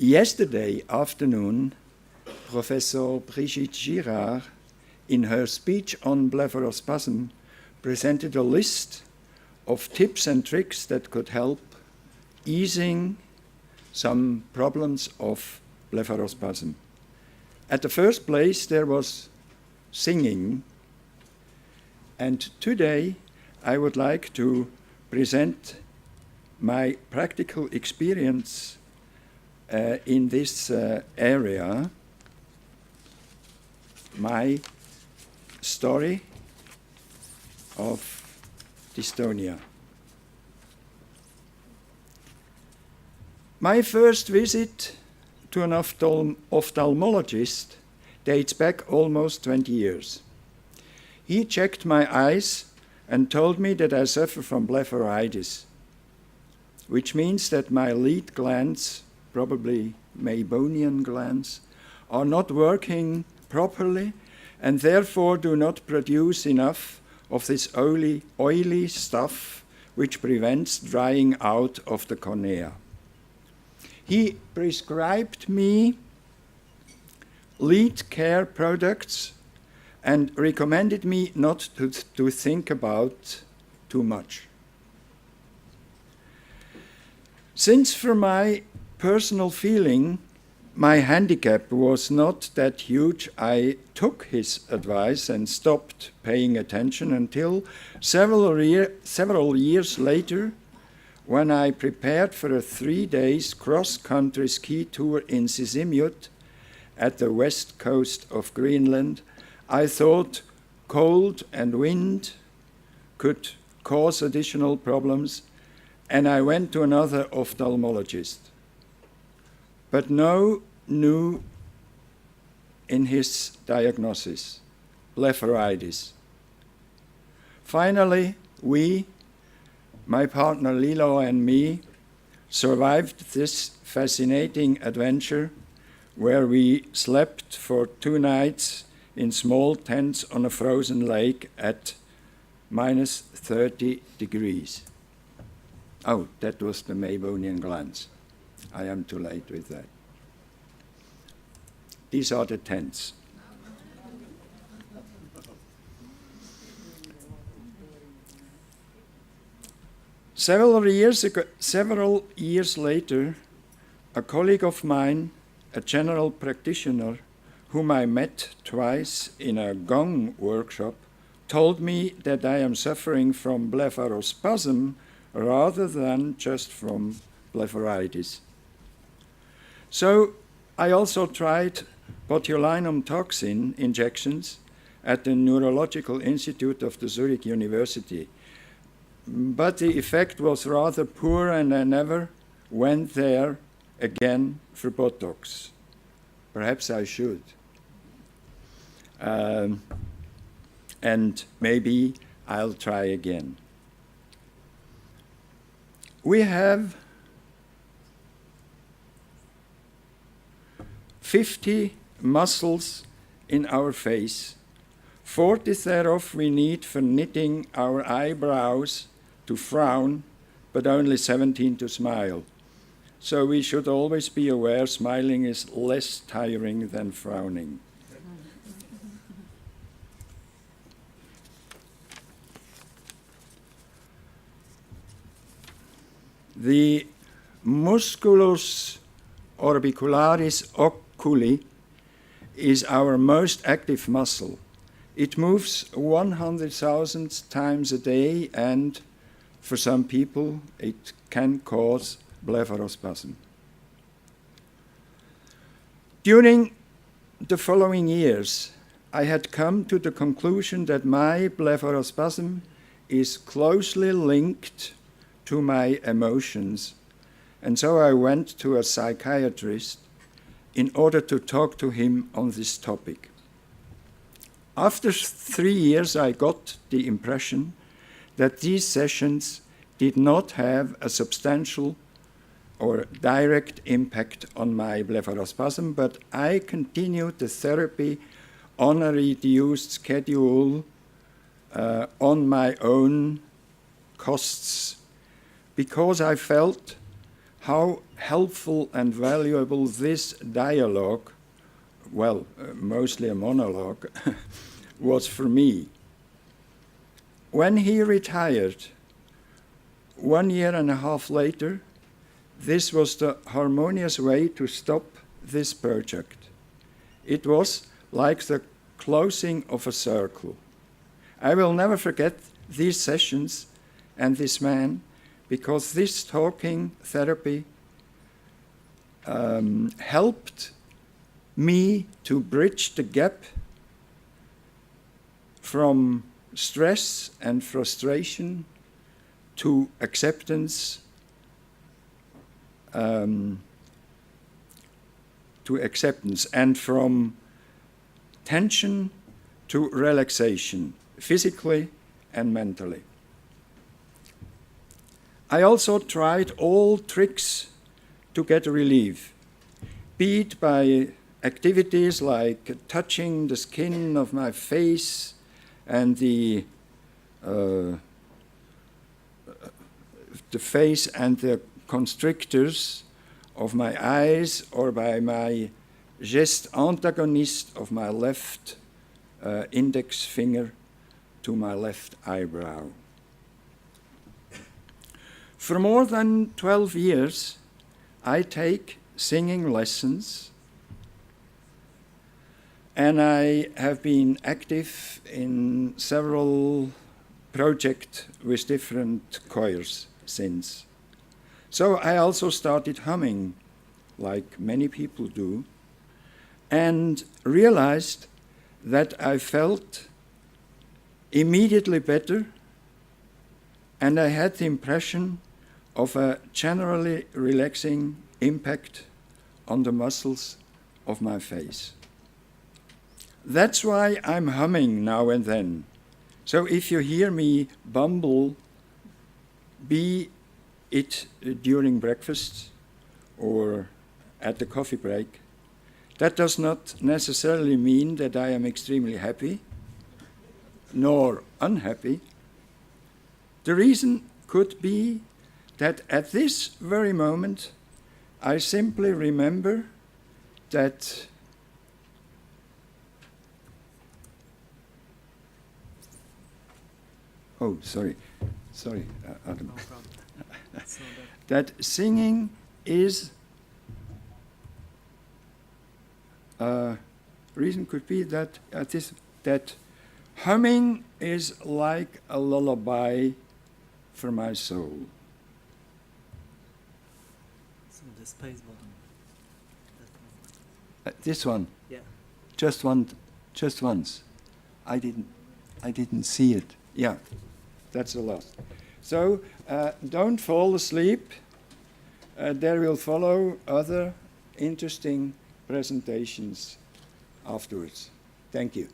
Yesterday afternoon, Professor Brigitte Girard, in her speech on blepharospasm, presented a list of tips and tricks that could help easing some problems of blepharospasm. At the first place, there was singing, and today I would like to present my practical experience in this area, my story of dystonia. My first visit to an ophthalmologist dates back almost 20 years. He checked my eyes and told me that I suffer from blepharitis, which means that my lead glands, probably Meibomian glands, are not working properly and therefore do not produce enough of this oily stuff which prevents drying out of the cornea. He prescribed me lead care products and recommended me not to think about too much. Since for my personal feeling, my handicap was not that huge, I took his advice and stopped paying attention until several years later, when I prepared for a 3-day cross-country ski tour in Sisimiut at the west coast of Greenland. I thought cold and wind could cause additional problems, and I went to another ophthalmologist. But no new in his diagnosis, blepharitis. Finally, we, my partner Lilo and me, survived this fascinating adventure where we slept for 2 nights in small tents on a frozen lake at minus 30 degrees. Oh, that was the Meibomian glands. I am too late with that. These are the tents. Several years later, a colleague of mine, a general practitioner, whom I met twice in a gong workshop, told me that I am suffering from blepharospasm rather than just from blepharitis. So I also tried botulinum toxin injections at the Neurological Institute of the Zurich University, but the effect was rather poor and I never went there again for Botox. Perhaps I should. And maybe I'll try again. We have 50 muscles in our face. 40 thereof we need for knitting our eyebrows to frown, but only 17 to smile. So we should always be aware smiling is less tiring than frowning. The musculus orbicularis oculi is our most active muscle. It moves 100,000 times a day, and for some people it can cause blepharospasm. During the following years, I had come to the conclusion that my blepharospasm is closely linked to my emotions, and so I went to a psychiatrist in order to talk to him on this topic. After 3 years, I got the impression that these sessions did not have a substantial or direct impact on my blepharospasm, but I continued the therapy on a reduced schedule on my own costs, because I felt how helpful and valuable this dialogue, well, mostly a monologue, was for me. When he retired, 1.5 years later, this was the harmonious way to stop this project. It was like the closing of a circle. I will never forget these sessions and this man, because this talking therapy helped me to bridge the gap from stress and frustration to acceptance, and from tension to relaxation, physically and mentally. I also tried all tricks to get relief, be it by activities like touching the skin of my face and the face and the constrictors of my eyes, or by my geste antagoniste of my left index finger to my left eyebrow. For more than 12 years, I take singing lessons, and I have been active in several projects with different choirs since. So I also started humming, like many people do, and realized that I felt immediately better, and I had the impression of a generally relaxing impact on the muscles of my face. That's why I'm humming now and then. So if you hear me bumble, be it during breakfast or at the coffee break, that does not necessarily mean that I am extremely happy, nor unhappy. The reason could be that at this very moment, I simply remember that Adam. No problem. That singing is, reason could be that that humming is like a lullaby for my soul. So the space button. This one. Yeah. Just once. I didn't see it. Yeah, that's the last. So don't fall asleep. There will follow other interesting presentations afterwards. Thank you.